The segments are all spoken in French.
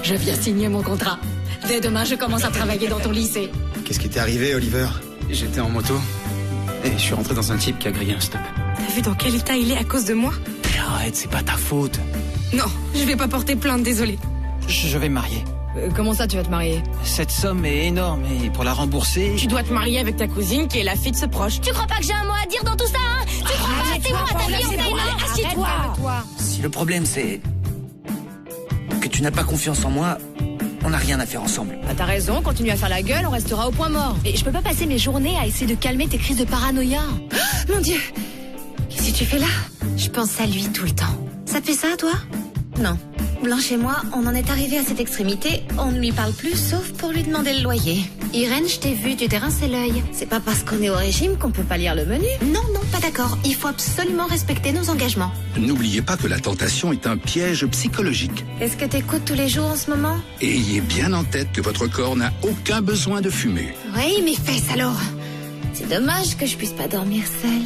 Je viens signer mon contrat. Dès demain, je commence à travailler dans ton lycée. Qu'est-ce qui t'est arrivé, Oliver? J'étais en moto et je suis rentré dans un type qui a grillé un stop. T'as vu dans quel état il est à cause de moi? Mais arrête, c'est pas ta faute. Non, je vais pas porter plainte, désolé. Je vais me marier. Comment ça, tu vas te marier? Cette somme est énorme et pour la rembourser... Tu dois te marier avec ta cousine qui est la fille de ce proche. Tu crois pas que j'ai un mot à dire dans tout ça, hein? Tu crois pas? C'est moi ta fiancée, non? Assieds-toi. Si le problème c'est que tu n'as pas confiance en moi, on n'a rien à faire ensemble. Bah, t'as raison, continue à faire la gueule, on restera au point mort. Et je peux pas passer mes journées à essayer de calmer tes crises de paranoïa. Oh, mon Dieu, qu'est-ce que tu fais là? Je pense à lui tout le temps. Ça te fait ça, toi? Non. Blanche et moi, on en est arrivé à cette extrémité. On ne lui parle plus, sauf pour lui demander le loyer. Irène, je t'ai vu, tu t'es rincé l'œil. C'est pas parce qu'on est au régime qu'on peut pas lire le menu. Non, pas d'accord. Il faut absolument respecter nos engagements. N'oubliez pas que la tentation est un piège psychologique. Est-ce que t'écoutes tous les jours en ce moment? Et ayez bien en tête que votre corps n'a aucun besoin de fumer. Oui, mes fesses alors. C'est dommage que je puisse pas dormir seule.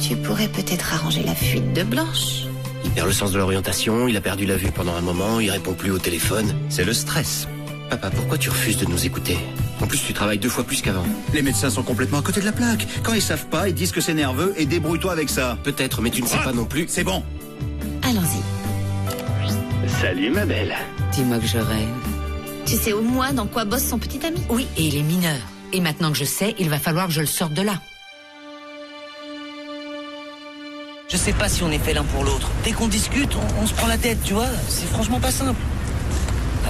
Tu pourrais peut-être arranger la fuite de Blanche. Il perd le sens de l'orientation, il a perdu la vue pendant un moment, il répond plus au téléphone. C'est le stress. Papa, pourquoi tu refuses de nous écouter? En plus, tu travailles 2 fois plus qu'avant. Les médecins sont complètement à côté de la plaque. Quand ils savent pas, ils disent que c'est nerveux et débrouille-toi avec ça. Peut-être, mais tu ne sais pas non plus. C'est bon. Allons-y. Salut ma belle. Dis-moi que je rêve. Tu sais au moins dans quoi bosse son petit ami? Oui, et il est mineur. Et maintenant que je sais, il va falloir que je le sorte de là. Je sais pas si on est fait l'un pour l'autre. Dès qu'on discute, on se prend la tête, tu vois. C'est franchement pas simple.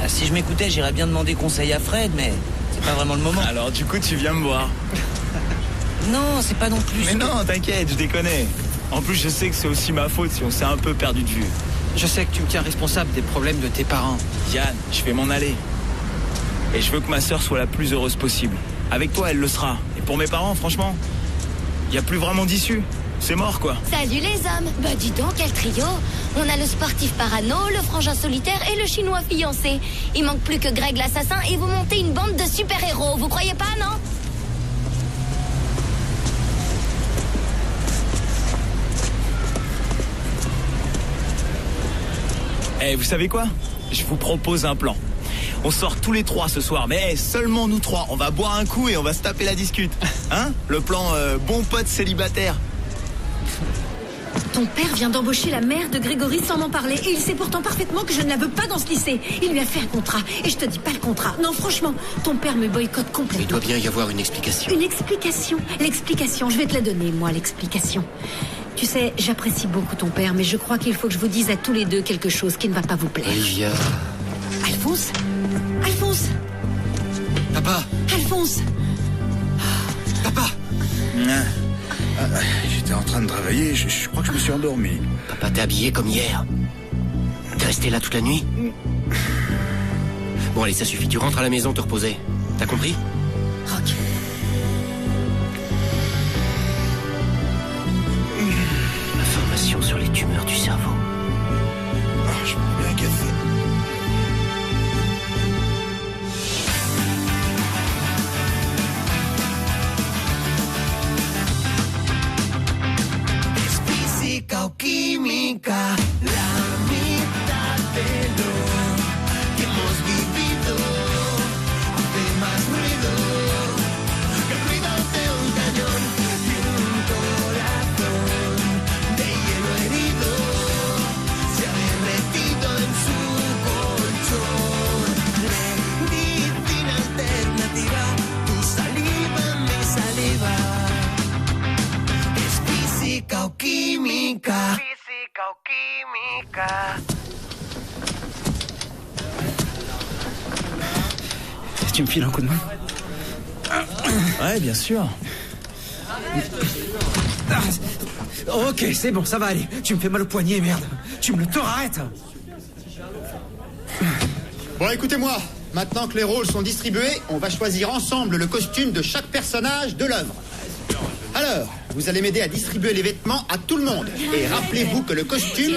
Si je m'écoutais, j'irais bien demander conseil à Fred, mais c'est pas vraiment le moment. Alors du coup, tu viens me voir. Non, c'est pas non plus... Mais non, t'inquiète, je déconne. En plus, je sais que c'est aussi ma faute si on s'est un peu perdu de vue. Je sais que tu me tiens responsable des problèmes de tes parents. Yann, je vais m'en aller. Et je veux que ma sœur soit la plus heureuse possible. Avec toi, elle le sera. Et pour mes parents, franchement, il n'y a plus vraiment d'issue. C'est mort, quoi. Salut les hommes. Bah dis donc, quel trio. On a le sportif parano, le frangin solitaire et le chinois fiancé. Il manque plus que Greg l'assassin et vous montez une bande de super-héros. Vous croyez pas, non? Eh, vous savez quoi? Je vous propose un plan. On sort tous les 3 ce soir, mais seulement nous 3. On va boire un coup et on va se taper la discute. Hein? Le plan bon pote célibataire. Ton père vient d'embaucher la mère de Grégory sans m'en parler. Et il sait pourtant parfaitement que je ne la veux pas dans ce lycée. Il lui a fait un contrat. Et je te dis pas le contrat. Non, franchement, ton père me boycotte complètement. Il doit bien y avoir une explication. Une explication? L'explication, je vais te la donner, moi, l'explication. Tu sais, j'apprécie beaucoup ton père, mais je crois qu'il faut que je vous dise à tous les deux quelque chose qui ne va pas vous plaire. Olivia... Alphonse? Alphonse? Papa. Alphonse? Papa. J'étais en train de travailler, je crois que je me suis endormi. Papa, t'es habillé comme hier. T'es resté là toute la nuit? Bon, allez, ça suffit. Tu rentres à la maison te reposer. T'as compris? Rock. Information sur les tumeurs du cerveau. Je prends bien un café. Física o química, la mitad de lo que hemos vivido hace más ruido que el ruido de un cañón y un corazón de hielo herido se ha derretido en su colchón. Medicina alternativa, tu saliva, mi saliva. Física o química. Física o química. Tu me files un coup de main? Ouais, bien sûr. Ok, c'est bon, ça va aller. Tu me fais mal au poignet, merde. Tu me le tords, arrête. Bon, écoutez-moi. Maintenant que les rôles sont distribués, on va choisir ensemble le costume de chaque personnage de l'œuvre. Alors, vous allez m'aider à distribuer les vêtements à tout le monde. Et rappelez-vous que le costume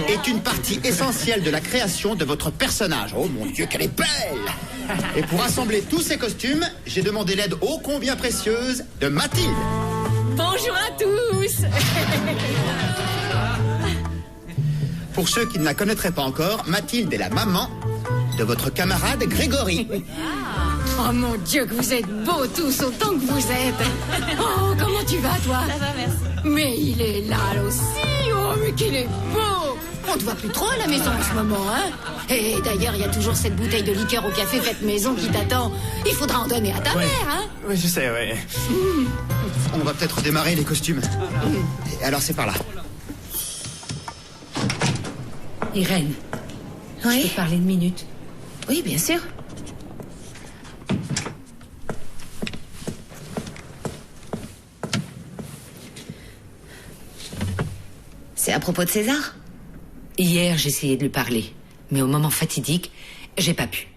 est une partie essentielle de la création de votre personnage. Oh mon Dieu, qu'elle est belle! Et pour assembler tous ces costumes, j'ai demandé l'aide ô combien précieuse de Mathilde. Bonjour à tous. Pour ceux qui ne la connaîtraient pas encore, Mathilde est la maman de votre camarade Grégory. Oh mon Dieu, que vous êtes beaux tous autant que vous êtes. Oh, comment tu vas, toi? Ça va, merci. Mais il est là aussi. Oh, mais qu'il est beau. On te voit plus trop à la maison en ce moment, hein? Et d'ailleurs, il y a toujours cette bouteille de liqueur au café faite maison qui t'attend. Il faudra en donner à ta mère, hein? Oui, je sais, ouais. On va peut-être démarrer les costumes. Alors c'est par là. Irène, je peux parler une minute? Oui, bien sûr. C'est à propos de César? Hier, j'ai essayé de lui parler, mais au moment fatidique, j'ai pas pu.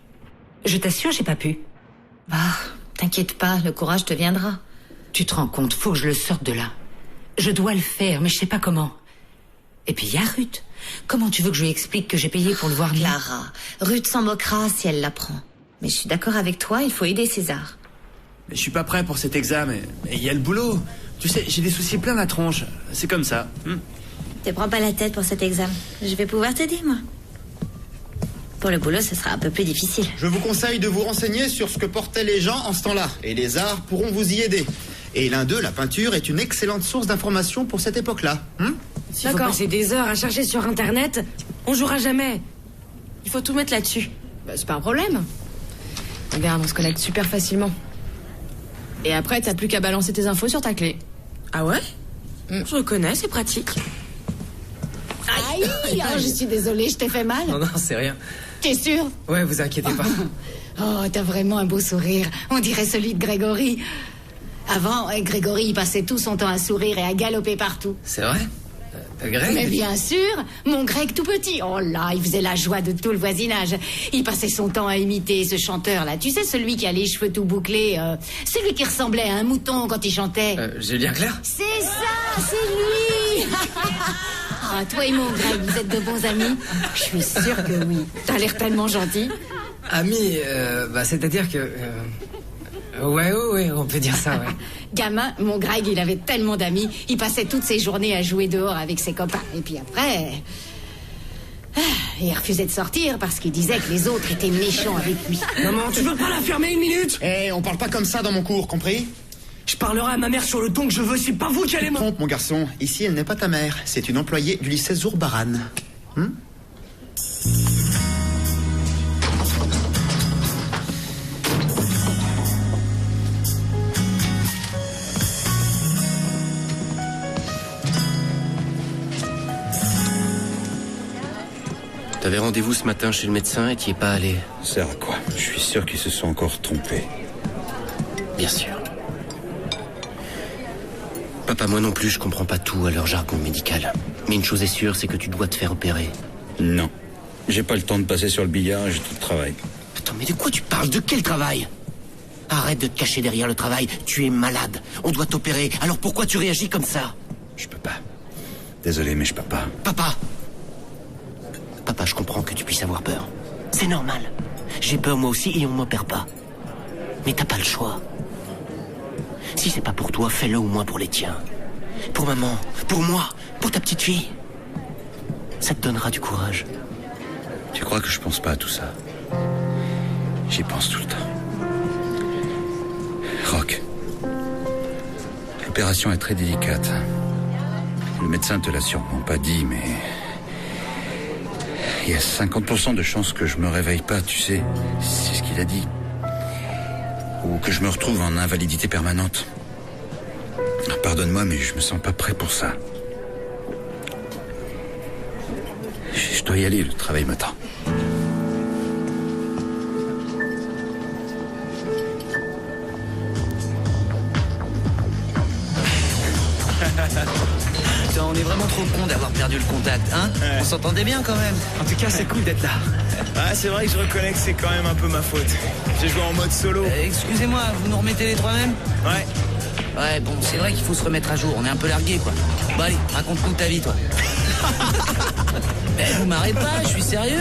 Je t'assure, j'ai pas pu. Bah, t'inquiète pas, le courage te viendra. Tu te rends compte, faut que je le sorte de là. Je dois le faire, mais je sais pas comment. Et puis il y a Ruth. Comment tu veux que je lui explique que j'ai payé pour le voir? Clara, Ruth s'en moquera si elle l'apprend. Mais je suis d'accord avec toi, il faut aider César. Mais je suis pas prêt pour cet examen. Et il y a le boulot. Tu sais, j'ai des soucis plein la tronche. C'est comme ça. Te prends pas la tête pour cet examen. Je vais pouvoir t'aider, moi. Pour le boulot, ce sera un peu plus difficile. Je vous conseille de vous renseigner sur ce que portaient les gens en ce temps-là. Et les arts pourront vous y aider. Et l'un d'eux, la peinture, est une excellente source d'information pour cette époque-là. S'il faut passer des heures à chercher sur Internet, on jouera jamais. Il faut tout mettre là-dessus. Bah, c'est pas un problème. Regarde, on se connecte super facilement. Et après, t'as plus qu'à balancer tes infos sur ta clé. Ah ouais? Je reconnais, c'est pratique. Aïe, oh, je suis désolée, je t'ai fait mal. Non, c'est rien. T'es sûr? Ouais, vous inquiétez pas. Oh, t'as vraiment un beau sourire. On dirait celui de Grégory. Avant, Grégory, il passait tout son temps à sourire et à galoper partout. C'est vrai? Greg? Mais bien sûr, mon Greg tout petit. Oh là, il faisait la joie de tout le voisinage. Il passait son temps à imiter ce chanteur-là. Tu sais, celui qui a les cheveux tout bouclés, celui qui ressemblait à un mouton quand il chantait. Julien Clerc? C'est ça, c'est lui. Ah, toi et mon Greg, vous êtes de bons amis? Je suis sûre que oui. T'as l'air tellement gentil. Amis, c'est-à-dire que... Ouais, on peut dire ça, ouais. Gamin, mon Greg, il avait tellement d'amis. Il passait toutes ses journées à jouer dehors avec ses copains. Et puis après... il refusait de sortir parce qu'il disait que les autres étaient méchants avec lui. Maman, tu veux pas la fermer une minute? On parle pas comme ça dans mon cours, compris? Je parlerai à ma mère sur le ton que je veux, c'est pas vous qui allez me... Trompe, mon garçon. Ici, elle n'est pas ta mère. C'est une employée du lycée Zourbaran. T'avais rendez-vous ce matin chez le médecin et t'y es pas allé. Ça sert à quoi? Je suis sûr qu'ils se sont encore trompés. Bien sûr. Papa, moi non plus, je comprends pas tout à leur jargon médical. Mais une chose est sûre, c'est que tu dois te faire opérer. Non. J'ai pas le temps de passer sur le billard, j'ai tout le travail. Attends, mais de quoi tu parles? De quel travail? Arrête de te cacher derrière le travail. Tu es malade. On doit t'opérer. Alors pourquoi tu réagis comme ça? Je peux pas. Désolé, mais je peux pas. Papa, je comprends que tu puisses avoir peur. C'est normal. J'ai peur moi aussi et on m'opère pas. Mais t'as pas le choix. Si c'est pas pour toi, fais-le au moins pour les tiens. Pour maman, pour moi, pour ta petite fille. Ça te donnera du courage. Tu crois que je pense pas à tout ça? J'y pense tout le temps. Rock, l'opération est très délicate. Le médecin te l'a sûrement pas dit, mais... il y a 50% de chances que je me réveille pas, tu sais. C'est ce qu'il a dit. Ou que je me retrouve en invalidité permanente. Pardonne-moi, mais je me sens pas prêt pour ça. Je dois y aller, le travail m'attend. Putain, on est vraiment trop cons d'avoir perdu le contact, hein? On s'entendait bien quand même. En tout cas, c'est cool d'être là. Ah, c'est vrai que je reconnais que c'est quand même un peu ma faute. J'ai joué en mode solo. Excusez-moi, vous nous remettez les trois mêmes? Ouais. Ouais, bon, c'est vrai qu'il faut se remettre à jour. On est un peu largués, quoi. Bon, allez, raconte-nous ta vie, toi. Mais vous marrez pas, je suis sérieux.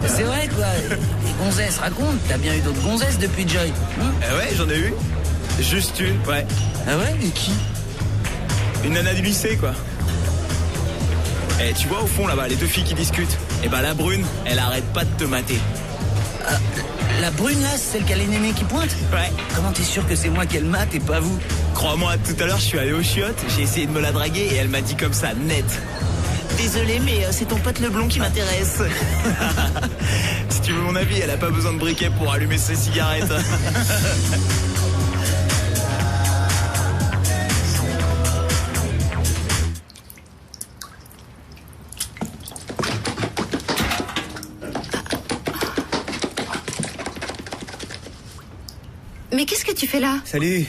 C'est vrai, quoi. Les gonzesses, raconte. T'as bien eu d'autres gonzesses depuis Joy, Ouais, j'en ai eu. Juste une, ouais. Ah ouais? Et qui? Une nana du lycée, quoi. Tu vois au fond là-bas, les deux filles qui discutent. Et la brune, elle arrête pas de te mater. La brune là, celle qui a les nénés qui pointent? Ouais. Comment t'es sûr que c'est moi qu'elle mate et pas vous? Crois-moi, tout à l'heure, je suis allé aux chiottes, j'ai essayé de me la draguer et elle m'a dit comme ça, net. Désolé, mais c'est ton pote le blond qui m'intéresse. Si tu veux mon avis, elle a pas besoin de briquet pour allumer ses cigarettes. Mais qu'est-ce que tu fais là? Salut.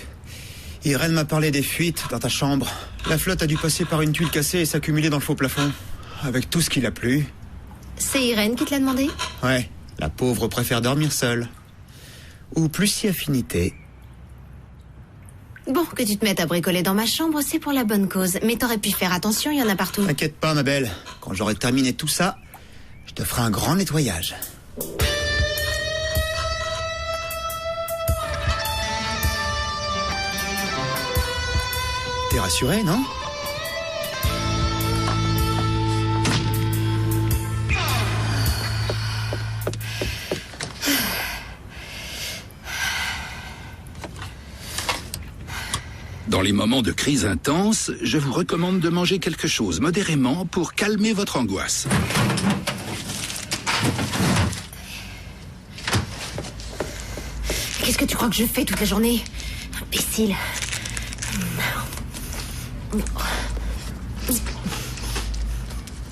Irène m'a parlé des fuites dans ta chambre. La flotte a dû passer par une tuile cassée et s'accumuler dans le faux plafond. Avec tout ce qu'il a plu. C'est Irène qui te l'a demandé? Ouais, la pauvre préfère dormir seule. Ou plus si affinité. Bon, que tu te mettes à bricoler dans ma chambre, c'est pour la bonne cause. Mais t'aurais pu faire attention, il y en a partout. T'inquiète pas, ma belle. Quand j'aurai terminé tout ça, je te ferai un grand nettoyage. T'es rassuré, non? Dans les moments de crise intense, je vous recommande de manger quelque chose modérément pour calmer votre angoisse. Qu'est-ce que tu crois que je fais toute la journée? Imbécile.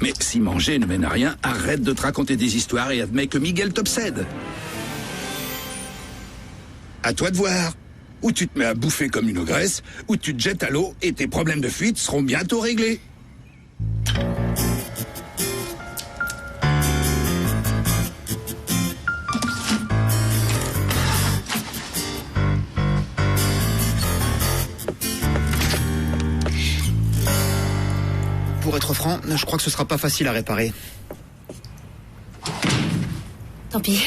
Mais si manger ne mène à rien, arrête de te raconter des histoires et admets que Miguel t'obsède. À toi de voir. Ou tu te mets à bouffer comme une ogresse, ou tu te jettes à l'eau et tes problèmes de fuite seront bientôt réglés. Pour être franc, je crois que ce sera pas facile à réparer. Tant pis.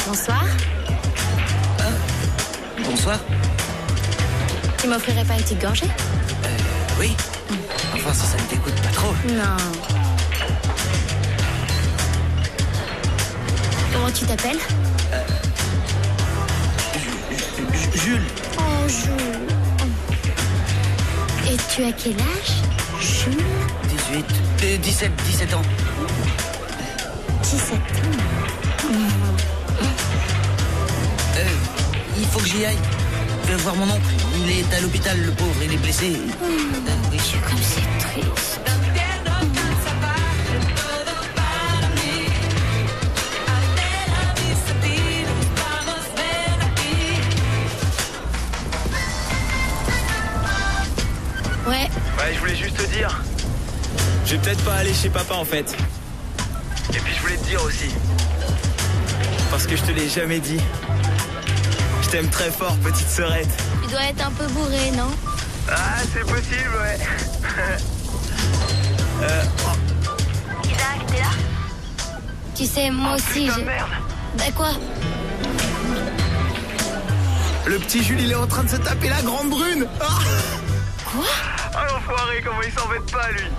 Bonsoir. Bonsoir. Tu m'offrirais pas une petite gorgée? Oui. Enfin, si ça ne t'écoute pas trop. Non. Comment tu t'appelles? Jules. Oh, Jules. Et tu as quel âge, Jules? 17 ans. 17 ans. Il faut que j'y aille. Je vais voir mon oncle. Il est à l'hôpital, le pauvre. Il est blessé. Oui. Comme c'est triste. Ouais. Ouais, je voulais juste te dire. Je vais peut-être pas aller chez papa en fait. Et puis je voulais te dire aussi. Parce que je te l'ai jamais dit. Je t'aime très fort, petite sœurette. Tu dois être un peu bourré, non? Ah, c'est possible, ouais. Isaac, t'es là? Tu sais, moi aussi, putain, merde. Bah quoi? Le petit Jules, il est en train de se taper la grande brune. Ah Quoi? Ah, l'enfoiré, comment il s'embête pas, lui.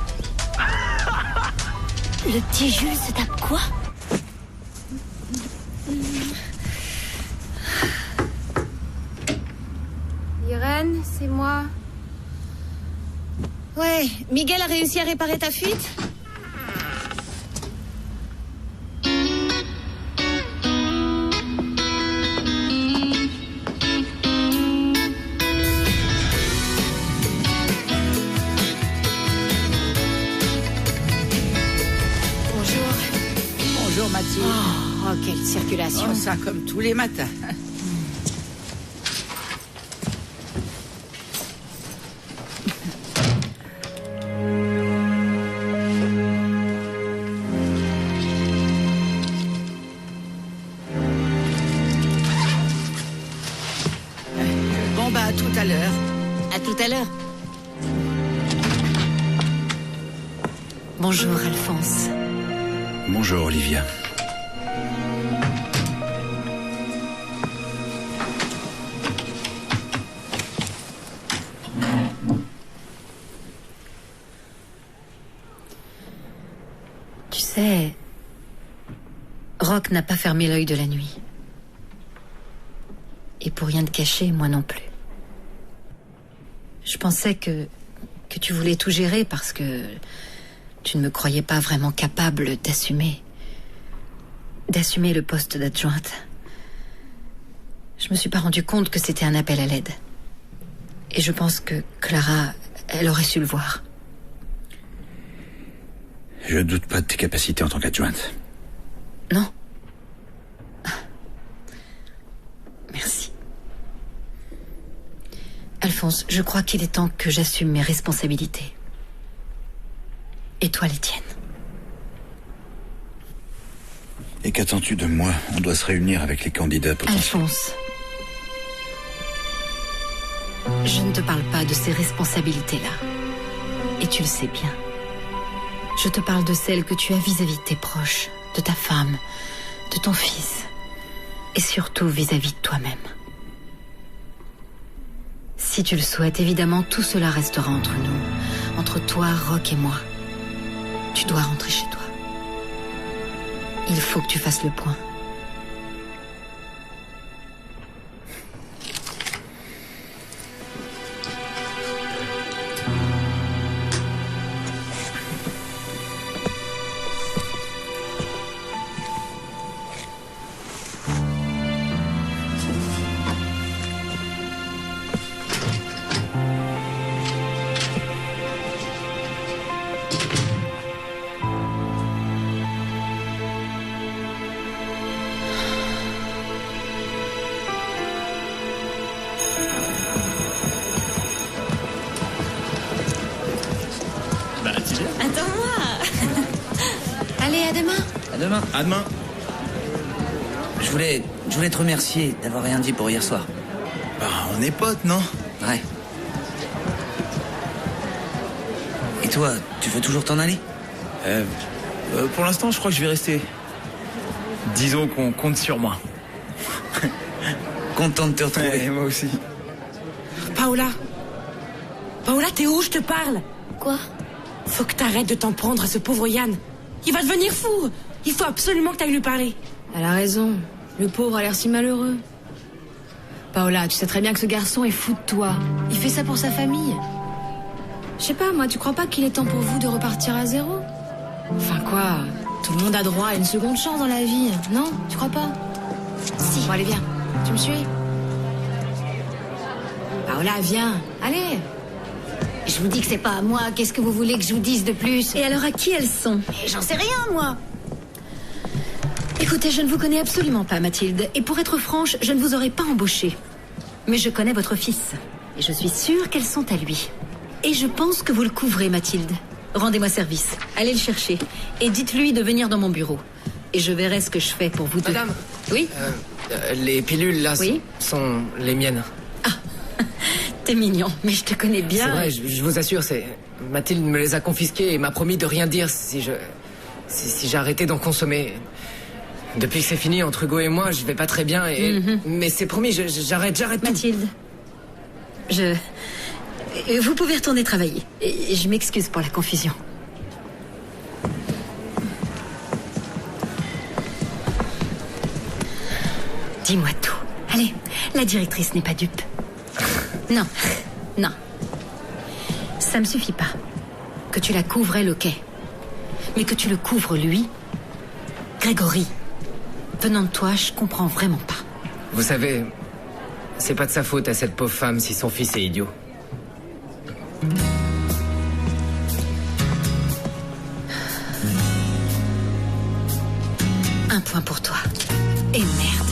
Le petit Jules se tape quoi? Irène, c'est moi. Ouais, Miguel a réussi à réparer ta fuite? Bonjour Mathilde. Oh, quelle circulation. Oh, ça comme tous les matins. tout à l'heure. À tout à l'heure. Bonjour, Alphonse. Bonjour, Olivia. Tu sais, Rock n'a pas fermé l'œil de la nuit. Et pour rien te cacher, moi non plus. Je pensais que tu voulais tout gérer parce que tu ne me croyais pas vraiment capable d'assumer le poste d'adjointe. Je me suis pas rendu compte que c'était un appel à l'aide. Et je pense que Clara, elle aurait su le voir. Je doute pas de tes capacités en tant qu'adjointe. Non. Merci. Alphonse, je crois qu'il est temps que j'assume mes responsabilités. Et toi, les tiennes. Et qu'attends-tu de moi? On doit se réunir avec les candidats potentiels. Alphonse, je ne te parle pas de ces responsabilités-là. Et tu le sais bien. Je te parle de celles que tu as vis-à-vis de tes proches, de ta femme, de ton fils. Et surtout vis-à-vis de toi-même. Si tu le souhaites, évidemment, tout cela restera entre nous. Entre toi, Rock et moi. Tu dois rentrer chez toi. Il faut que tu fasses le point. À demain. Je voulais te remercier d'avoir rien dit pour hier soir. Bah, on est potes, non? Ouais. Et toi, tu veux toujours t'en aller? Pour l'instant, je crois que je vais rester. Disons qu'on compte sur moi. Content de te retrouver. Ouais, moi aussi. Paola, t'es où? Je te parle. Quoi? Faut que t'arrêtes de t'en prendre à ce pauvre Yann. Il va devenir fou. Il faut absolument que t'ailles lui parler. Elle a raison. Le pauvre a l'air si malheureux. Paola, tu sais très bien que ce garçon est fou de toi. Il fait ça pour sa famille. Je sais pas, moi, tu crois pas qu'il est temps pour vous de repartir à zéro? Enfin quoi? Tout le monde a droit à une seconde chance dans la vie, non? Tu crois pas? Si. Bon, allez, viens. Tu me suis? Paola, viens. Allez. Je vous dis que c'est pas à moi. Qu'est-ce que vous voulez que je vous dise de plus? Et alors à qui elles sont? J'en sais rien, moi. Écoutez, je ne vous connais absolument pas, Mathilde. Et pour être franche, je ne vous aurais pas embauché. Mais je connais votre fils. Et je suis sûre qu'elles sont à lui. Et je pense que vous le couvrez, Mathilde. Rendez-moi service. Allez le chercher. Et dites-lui de venir dans mon bureau. Et je verrai ce que je fais pour vous deux. Madame. Oui? Les pilules, là, oui sont les miennes. Ah, t'es mignon, mais je te connais bien. C'est vrai, je vous assure, c'est... Mathilde me les a confisquées et m'a promis de rien dire si j'arrêtais d'en consommer. Depuis que c'est fini entre Hugo et moi, je vais pas très bien et... Mais c'est promis, j'arrête Mathilde, vous pouvez retourner travailler. Et je m'excuse pour la confusion. Dis-moi tout. Allez, la directrice n'est pas dupe. Non, non. Ça me suffit pas. Que tu la couvres elle, ok. Mais que tu le couvres lui. Grégory, venant de toi, je comprends vraiment pas. Vous savez, c'est pas de sa faute à cette pauvre femme si son fils est idiot. Un point pour toi. Et merde.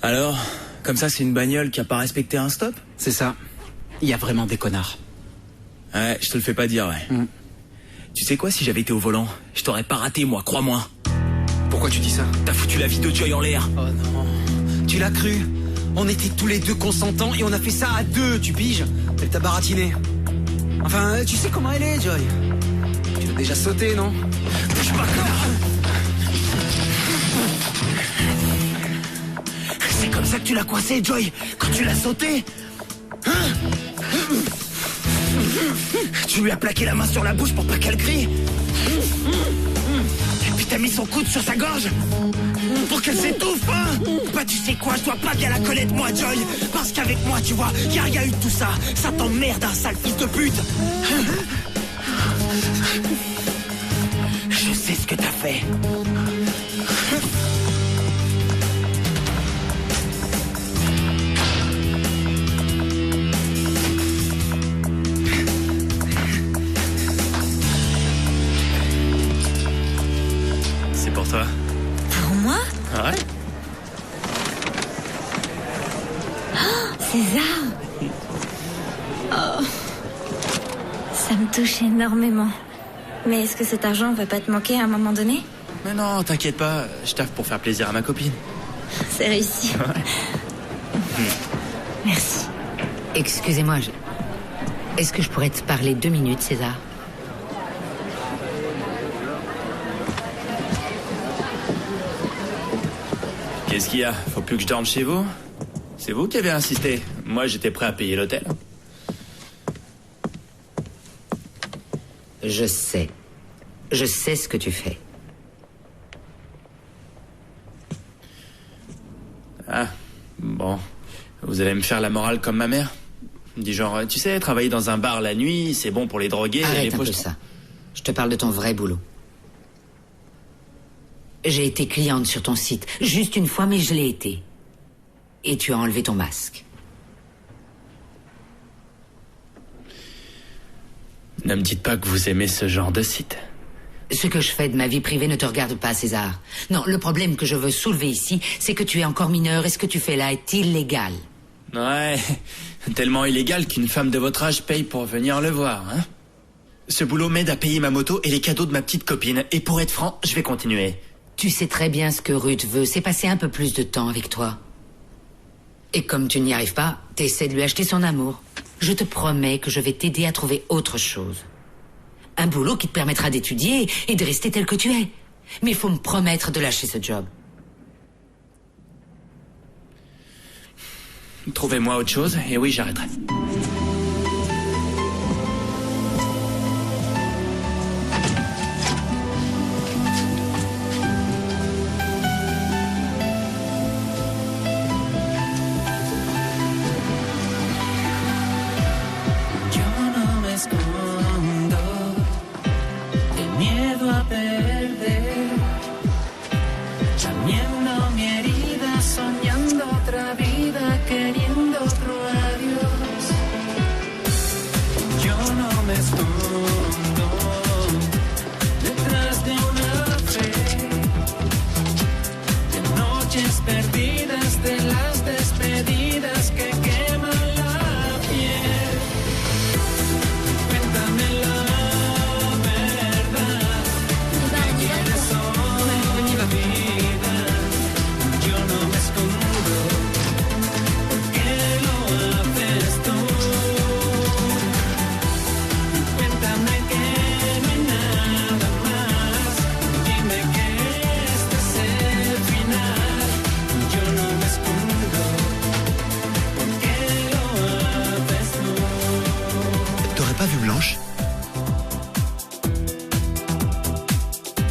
Alors, comme ça, c'est une bagnole qui a pas respecté un stop? C'est ça. Il y a vraiment des connards. Ouais, je te le fais pas dire, ouais. Tu sais quoi, si j'avais été au volant, je t'aurais pas raté, moi, crois-moi. Pourquoi tu dis ça? T'as foutu la vie de Joy en l'air. Oh non. Tu l'as cru? On était tous les deux consentants et on a fait ça à deux, tu piges? Elle t'a baratiné. Enfin, tu sais comment elle est, Joy. Tu l'as déjà sauté, non? Bouge pas, C'est comme ça que tu l'as coincé, Joy, quand tu l'as sauté? Hein? Tu lui as plaqué la main sur la bouche pour pas qu'elle crie? Et puis t'as mis son coude sur sa gorge pour qu'elle s'étouffe, hein? Bah tu sais quoi, je dois pas bien la connaître moi, Joy, parce qu'avec moi, tu vois, y a rien eu de tout ça. Ça t'emmerde, un sale fils de pute. Je sais ce que t'as fait. C'est pour toi. Pour moi? Ouais. Oh, César! Oh. Ça me touche énormément. Mais est-ce que cet argent va pas te manquer à un moment donné? Mais non, t'inquiète pas, je taffe pour faire plaisir à ma copine. C'est réussi. Ouais. Merci. Excusez-moi, est-ce que je pourrais te parler 2 minutes, César? Qu'est-ce qu'il y a? Faut plus que je dorme chez vous? C'est vous qui avez insisté. Moi, j'étais prêt à payer l'hôtel. Je sais. Je sais ce que tu fais. Ah, bon. Vous allez me faire la morale comme ma mère? Du genre, tu sais, travailler dans un bar la nuit, c'est bon pour les drogués. Arrête et les un peu ça. Je te parle de ton vrai boulot. J'ai été cliente sur ton site, juste une fois, mais je l'ai été. Et tu as enlevé ton masque. Ne me dites pas que vous aimez ce genre de site. Ce que je fais de ma vie privée ne te regarde pas, César. Non, le problème que je veux soulever ici, c'est que tu es encore mineur et ce que tu fais là est illégal. Ouais, tellement illégal qu'une femme de votre âge paye pour venir le voir, hein? Ce boulot m'aide à payer ma moto et les cadeaux de ma petite copine. Et pour être franc, je vais continuer. Tu sais très bien ce que Ruth veut, c'est passer un peu plus de temps avec toi. Et comme tu n'y arrives pas, t'essaies de lui acheter son amour. Je te promets que je vais t'aider à trouver autre chose. Un boulot qui te permettra d'étudier et de rester tel que tu es. Mais il faut me promettre de lâcher ce job. Trouvez-moi autre chose, et oui, j'arrêterai.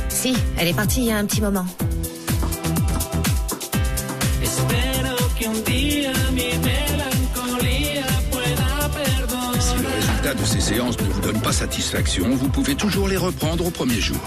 Si, elle est partie il y a un petit moment. Si le résultat de ces séances ne vous donne pas satisfaction, vous pouvez toujours les reprendre au premier jour.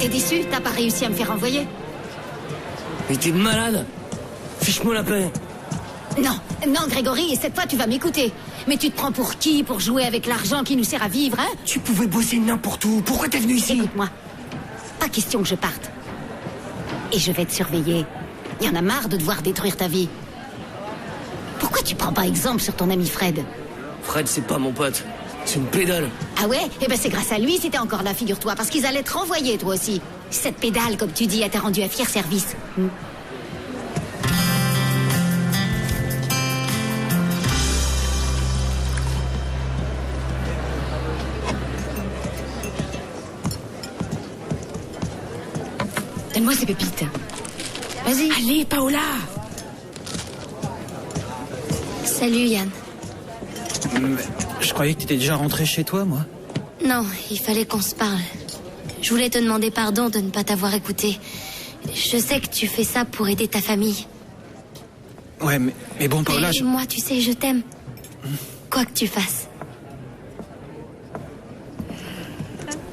T'es déçu? T'as pas réussi à me faire envoyer? Mais t'es malade. Fiche-moi la paix. Non, non, Grégory, cette fois tu vas m'écouter. Mais tu te prends pour qui pour jouer avec l'argent qui nous sert à vivre, hein? Tu pouvais bosser n'importe où. Pourquoi t'es venu ici? Écoute-moi. Pas question que je parte. Et je vais te surveiller. Y en a marre de devoir détruire ta vie. Pourquoi tu prends pas exemple sur ton ami Fred? Fred, c'est pas mon pote. C'est une pédale. Ah ouais? Eh ben c'est grâce à lui si t'es encore là, figure-toi, parce qu'ils allaient te renvoyer, toi aussi. Cette pédale, comme tu dis, a t'a rendu à fier service. Donne-moi ces pépites. Vas-y. Allez, Paola. Salut, Yann. Je croyais que t'étais déjà rentré chez toi, moi. Non, il fallait qu'on se parle. Je voulais te demander pardon de ne pas t'avoir écouté. Je sais que tu fais ça pour aider ta famille. Ouais, mais bon, Paola, Et moi, tu sais, je t'aime. Quoi que tu fasses.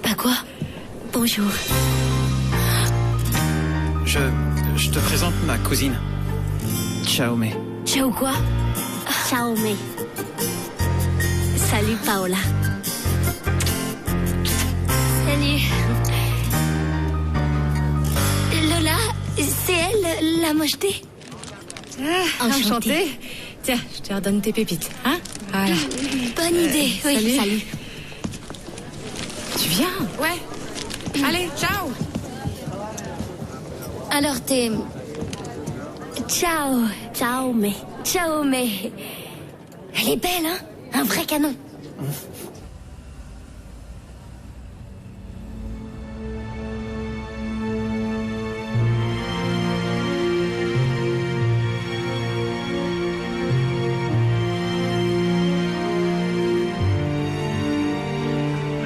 Pas quoi? Bonjour. Je te présente ma cousine. Xiaomei. Ciao quoi? Xiaomei. Salut, Paola. Salut. Lola, c'est elle, la mocheté? Enchantée. Tiens, je te redonne tes pépites, hein? Voilà. Bonne idée, oui. Salut. Tu viens? Ouais. Allez, ciao. Alors t'es... Ciao. Xiaomei. Xiaomei. Elle est belle, hein? Un vrai canon.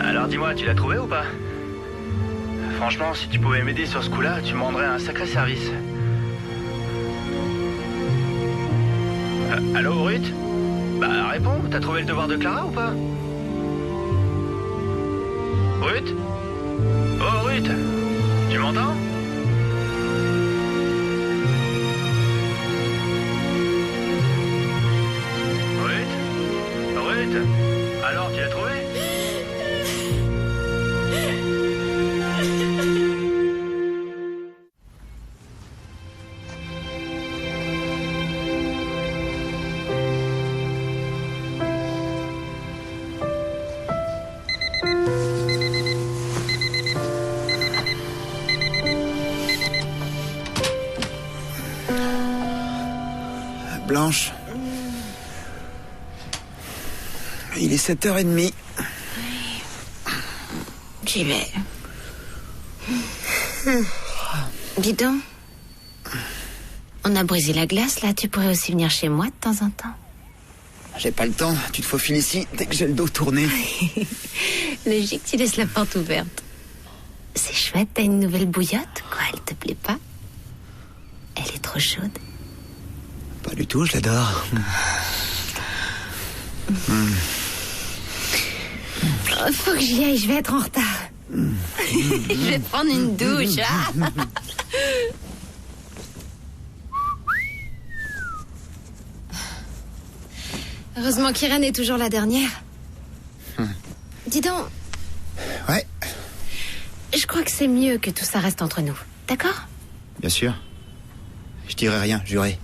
Alors dis-moi, tu l'as trouvé ou pas? Franchement, si tu pouvais m'aider sur ce coup-là, tu me rendrais un sacré service. Allô, Ruth? Bah, réponds, t'as trouvé le devoir de Clara ou pas? Ruth? Oh, Ruth? Tu m'entends? Ruth? Ruth? Alors, tu l'as trouvé? Blanche. Il est 7h30. J'y vais. Dis donc. On a brisé la glace, là. Tu pourrais aussi venir chez moi de temps en temps. J'ai pas le temps. Tu te faufiles ici dès que j'ai le dos tourné. Logique, tu laisses la porte ouverte. C'est chouette, t'as une nouvelle bouillotte, quoi. Elle te plaît pas? Elle est trop chaude. Pas du tout, je l'adore. Oh, faut que j'y aille, je vais être en retard. Je vais prendre une douche. Heureusement qu'Irène est toujours la dernière. Dis donc. Ouais. Je crois que c'est mieux que tout ça reste entre nous. D'accord? Bien sûr. Je dirai rien, juré.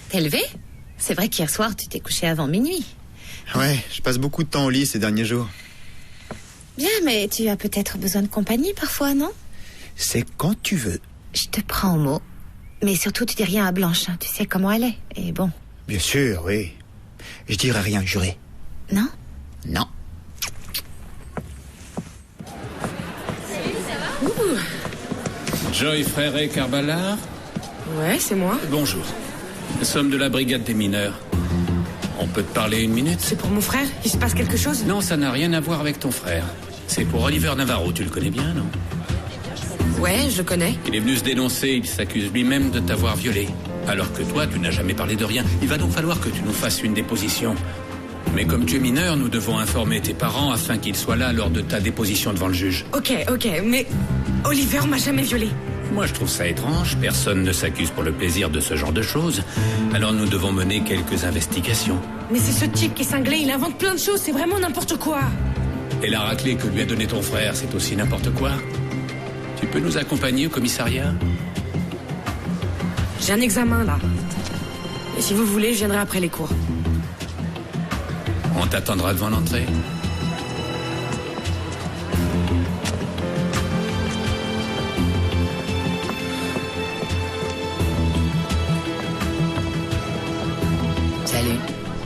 T'es levé? C'est vrai qu'hier soir, tu t'es couché avant minuit. Ouais, je passe beaucoup de temps au lit ces derniers jours. Bien, mais tu as peut-être besoin de compagnie parfois, non? C'est quand tu veux. Je te prends au mot. Mais surtout, tu dis rien à Blanche, hein. Tu sais comment elle est. Et bon. Bien sûr, oui. Je dirai rien, juré. Non? Non. Joy Frère Carballar? Ouais, c'est moi. Bonjour. Nous sommes de la brigade des mineurs. On peut te parler une minute? C'est pour mon frère? Il se passe quelque chose? Non, ça n'a rien à voir avec ton frère. C'est pour Oliver Navarro, tu le connais bien, non? Ouais, je le connais. Il est venu se dénoncer, il s'accuse lui-même de t'avoir violé. Alors que toi, tu n'as jamais parlé de rien. Il va donc falloir que tu nous fasses une déposition. Mais comme tu es mineur, nous devons informer tes parents afin qu'ils soient là lors de ta déposition devant le juge. Ok, mais Oliver m'a jamais violée. Moi, je trouve ça étrange. Personne ne s'accuse pour le plaisir de ce genre de choses. Alors nous devons mener quelques investigations. Mais c'est ce type qui est cinglé, il invente plein de choses, c'est vraiment n'importe quoi. Et la raclée que lui a donnée ton frère, c'est aussi n'importe quoi. Tu peux nous accompagner au commissariat? J'ai un examen, là. Et si vous voulez, je viendrai après les cours. On t'attendra devant l'entrée. Salut.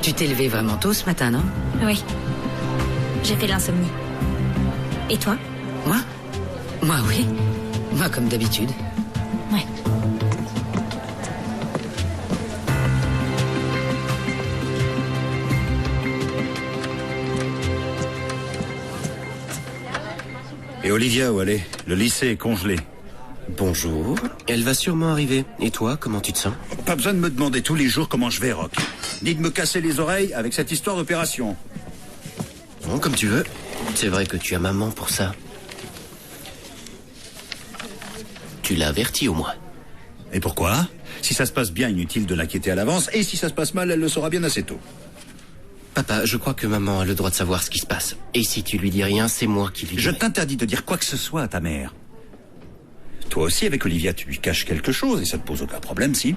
Tu t'es levé vraiment tôt ce matin, non? Oui. J'ai fait l'insomnie. Et toi? Moi? Moi, oui. Moi, comme d'habitude. Ouais. Et Olivia, où elle est? Le lycée est congelé. Bonjour. Elle va sûrement arriver. Et toi, comment tu te sens? Pas besoin de me demander tous les jours comment je vais, Rock. Ni de me casser les oreilles avec cette histoire d'opération. Bon, comme tu veux. C'est vrai que tu as maman pour ça. Tu l'as avertie au moins. Et pourquoi? Si ça se passe bien, inutile de l'inquiéter à l'avance. Et si ça se passe mal, elle le saura bien assez tôt. Papa, je crois que maman a le droit de savoir ce qui se passe. Et si tu lui dis rien, c'est moi qui lui dis. Je t'interdis de dire quoi que ce soit à ta mère. Toi aussi, avec Olivia, tu lui caches quelque chose et ça te pose aucun problème, si?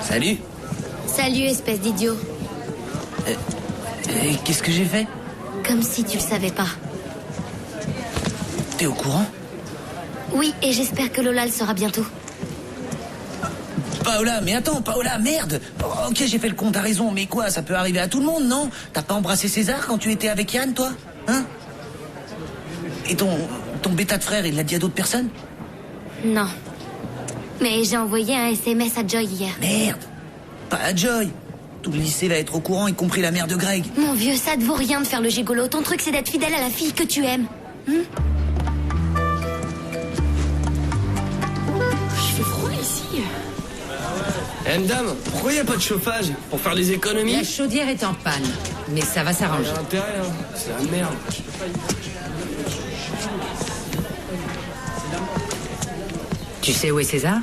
Salut. Salut, espèce d'idiot. Qu'est-ce que j'ai fait? Comme si tu le savais pas. T'es au courant? Oui, et j'espère que Lola le saura bientôt. Paola, mais attends, Paola, merde. Oh, ok, j'ai fait le con, t'as raison, mais quoi, ça peut arriver à tout le monde, non? T'as pas embrassé César quand tu étais avec Yann, toi? Hein? Et ton bêta de frère, il l'a dit à d'autres personnes? Non. Mais j'ai envoyé un SMS à Joy hier. Merde. Pas à Joy. Tout le lycée va être au courant, y compris la mère de Greg. Mon vieux, ça te vaut rien de faire le gigolo. Ton truc, c'est d'être fidèle à la fille que tu aimes. Il fait froid ici. Madame, pourquoi il n'y a pas de chauffage? Pour faire des économies? La chaudière est en panne, mais ça va s'arranger. J'ai intérêt, hein. C'est la merde. Tu sais où est César?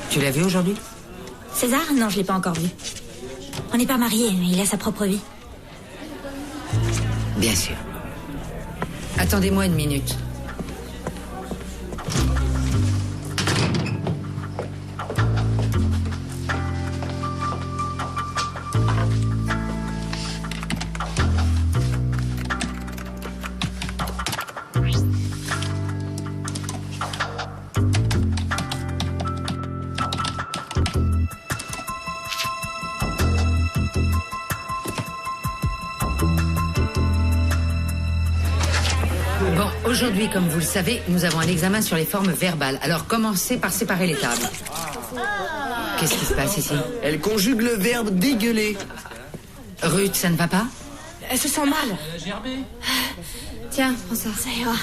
Tu l'as vu aujourd'hui? César? Non, je l'ai pas encore vu. On n'est pas mariés, mais il a sa propre vie. Bien sûr. Attendez-moi une minute. Aujourd'hui, comme vous le savez, nous avons un examen sur les formes verbales. Alors commencez par séparer les tables. Qu'est-ce qui se passe ici? Elle conjugue le verbe dégueuler. Ruth, ça ne va pas? Elle se sent mal. Elle a gerbé. Tiens, prends ça. Ça ira.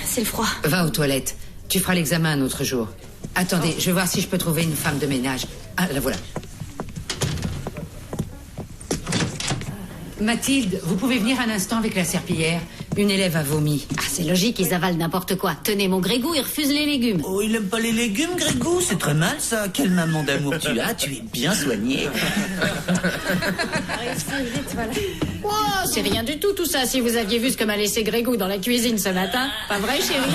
C'est le froid. Va aux toilettes. Tu feras l'examen un autre jour. Attendez, je vais voir si je peux trouver une femme de ménage. Ah, la voilà. Mathilde, vous pouvez venir un instant avec la serpillière. Une élève a vomi. Ah, c'est logique, ils avalent n'importe quoi. Tenez, mon Grégou, il refuse les légumes. Oh, il aime pas les légumes, Grégou? C'est très mal, ça. Quelle maman d'amour tu as. Tu es bien soigné. Oh, c'est rien du tout ça. Si vous aviez vu ce que m'a laissé Grégou dans la cuisine ce matin. Pas vrai, chérie?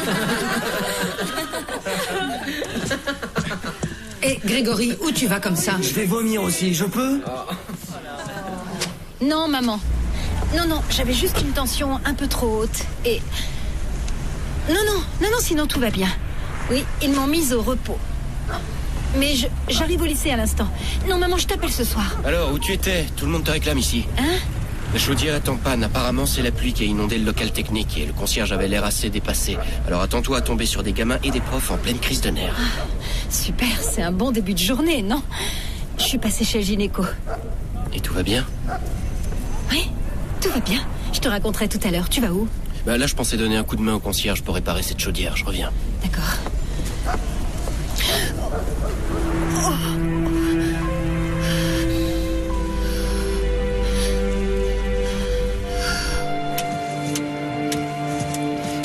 Hé, Grégory, où tu vas comme ça? Je vais vomir aussi, je peux? Non, maman. Non, j'avais juste une tension un peu trop haute. Et... Non, sinon tout va bien. Oui, ils m'ont mise au repos. Mais j'arrive au lycée à l'instant. Non, maman, je t'appelle ce soir. Alors, où tu étais? Tout le monde te réclame ici. Hein? La chaudière est en panne. Apparemment, c'est la pluie qui a inondé le local technique et le concierge avait l'air assez dépassé. Alors attends-toi à tomber sur des gamins et des profs en pleine crise de nerfs. Super, c'est un bon début de journée, non? Je suis passée chez le gynéco. Et tout va bien? Oui, tout va bien. Je te raconterai tout à l'heure. Tu vas où? Bah là, je pensais donner un coup de main au concierge pour réparer cette chaudière. Je reviens. D'accord.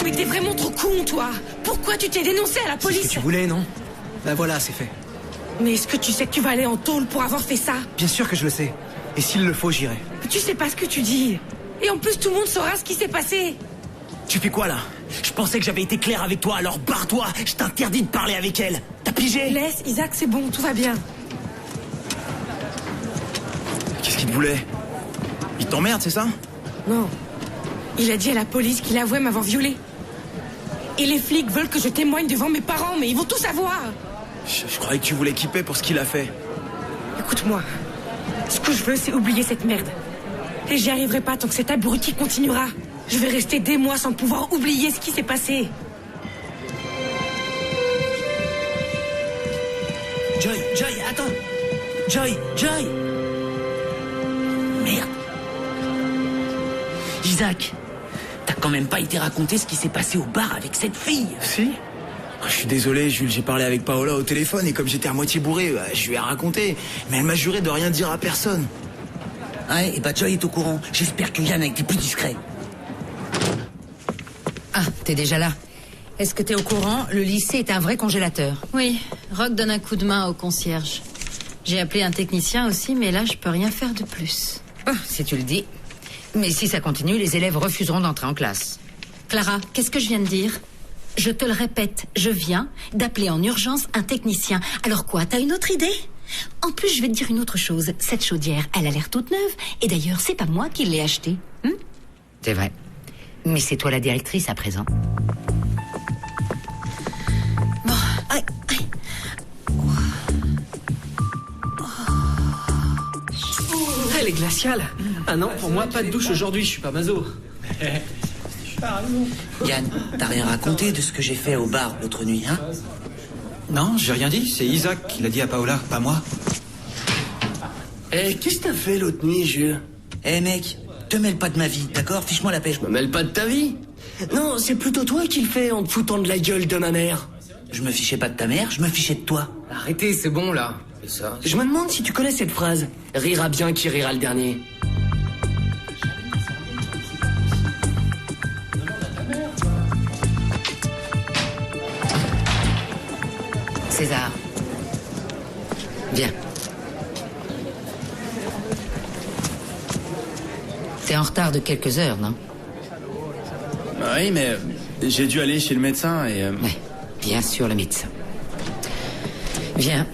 Mais t'es vraiment trop con, toi. Pourquoi tu t'es dénoncé à la police? C'est ce que tu voulais, non? Bah voilà, c'est fait. Mais est-ce que tu sais que tu vas aller en tôle pour avoir fait ça? Bien sûr que je le sais. Et s'il le faut, j'irai. Tu sais pas ce que tu dis. Et en plus, tout le monde saura ce qui s'est passé. Tu fais quoi, là? Je pensais que j'avais été clair avec toi, alors barre-toi. Je t'interdis de parler avec elle. T'as pigé? Laisse, Isaac, c'est bon, tout va bien. Qu'est-ce qu'il te voulait? Il t'emmerde, c'est ça? Non. Il a dit à la police qu'il avouait m'avoir violée. Et les flics veulent que je témoigne devant mes parents, mais ils vont tout savoir. Je croyais que tu voulais kipper pour ce qu'il a fait. Écoute-moi. Ce que je veux, c'est oublier cette merde. Et j'y arriverai pas tant que cet abruti continuera. Je vais rester des mois sans pouvoir oublier ce qui s'est passé. Joy, attends. Joy. Merde. Isaac, t'as quand même pas été raconter ce qui s'est passé au bar avec cette fille. Si? Je suis désolé, Jules, j'ai parlé avec Paola au téléphone et comme j'étais à moitié bourré, je lui ai raconté. Mais elle m'a juré de rien dire à personne. Ouais, et bah Joy est au courant. J'espère que Yann a été plus discret. Ah, t'es déjà là. Est-ce que t'es au courant? Le lycée est un vrai congélateur. Oui, Rock donne un coup de main au concierge. J'ai appelé un technicien aussi, mais là, je peux rien faire de plus. Oh, si tu le dis. Mais si ça continue, les élèves refuseront d'entrer en classe. Clara, qu'est-ce que je viens de dire? Je te le répète, je viens d'appeler en urgence un technicien. Alors quoi, t'as une autre idée? En plus, je vais te dire une autre chose. Cette chaudière, elle a l'air toute neuve. Et d'ailleurs, c'est pas moi qui l'ai achetée. C'est vrai. Mais c'est toi la directrice à présent. Bon, Elle est glaciale. Ah non, pour moi, pas de douche aujourd'hui, je suis pas maso. Yann, t'as rien raconté de ce que j'ai fait au bar l'autre nuit, hein? Non, j'ai rien dit. C'est Isaac qui l'a dit à Paola, pas moi. Eh, qu'est-ce que t'as fait l'autre nuit, Jules? Eh mec, te mêle pas de ma vie, d'accord? Fiche-moi la paix. Je me mêle pas de ta vie. Non, c'est plutôt toi qui le fais en te foutant de la gueule de ma mère. Je me fichais pas de ta mère, je me fichais de toi. Arrêtez, c'est bon, là. C'est ça. Je me demande si tu connais cette phrase. Rira bien qui rira le dernier. César. Viens. T'es en retard de quelques heures, non? Oui, mais j'ai dû aller chez le médecin et... Oui, bien sûr, le médecin. Viens.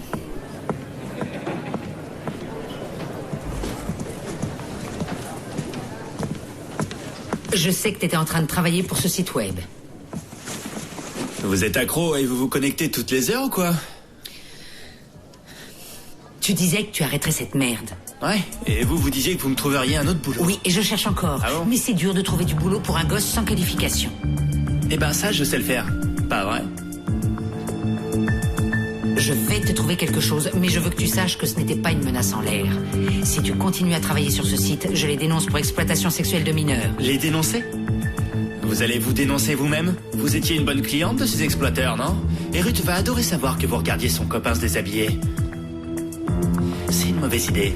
Je sais que t'étais en train de travailler pour ce site web. Vous êtes accro et vous vous connectez toutes les heures ou quoi? Tu disais que tu arrêterais cette merde. Ouais, et vous disiez que vous me trouveriez un autre boulot. Oui, et je cherche encore. Ah bon? Mais c'est dur de trouver du boulot pour un gosse sans qualification. Eh ben ça, je sais le faire. Pas vrai? Je vais te trouver quelque chose, mais je veux que tu saches que ce n'était pas une menace en l'air. Si tu continues à travailler sur ce site, je les dénonce pour exploitation sexuelle de mineurs. Les dénoncer? Vous allez vous dénoncer vous-même? Vous étiez une bonne cliente de ces exploiteurs, non? Et Ruth va adorer savoir que vous regardiez son copain se déshabiller. C'est une mauvaise idée.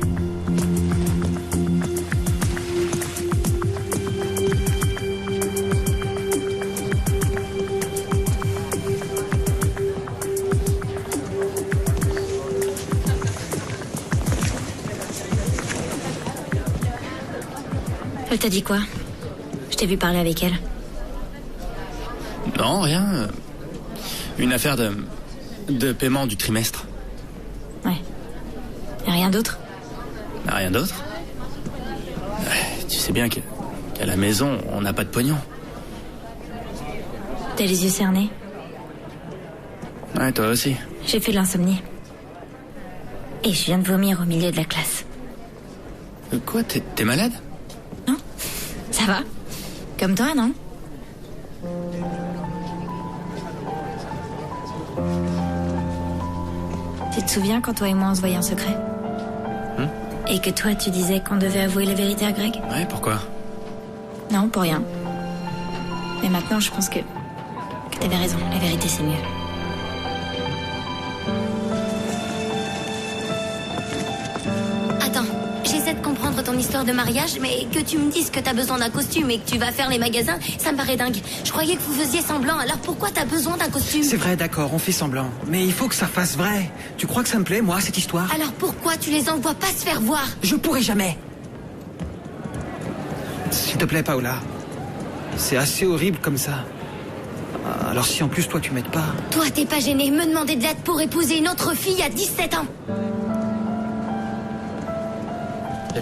Elle t'a dit quoi? Je t'ai vu parler avec elle. Non, rien. Une affaire de paiement du trimestre. Ouais. Et rien d'autre? Rien d'autre? Tu sais bien qu'à la maison, on n'a pas de pognon. T'as les yeux cernés? Ouais, toi aussi. J'ai fait de l'insomnie. Et je viens de vomir au milieu de la classe. Quoi? T'es malade? Non? Ça va? Comme toi, non? Tu te souviens quand toi et moi on se voyait en secret? Et que toi, tu disais qu'on devait avouer la vérité à Greg? Ouais, pourquoi? Non, pour rien. Mais maintenant, je pense que t'avais raison. La vérité, c'est mieux. Attends, j'essaie de comprendre ton histoire de mariage, mais que tu me dises que t'as besoin d'un costume et que tu vas faire les magasins, ça me paraît dingue. Je croyais que vous faisiez semblant, alors pourquoi t'as besoin d'un costume? C'est vrai, d'accord, on fait semblant. Mais il faut que ça fasse vrai. Tu crois que ça me plaît, moi, cette histoire? Alors pourquoi tu les envoies pas se faire voir? Je pourrai jamais. S'il te plaît, Paola. C'est assez horrible comme ça. Alors si en plus toi tu m'aides pas... Toi t'es pas gêné, me demander de l'aide pour épouser une autre fille à 17 ans.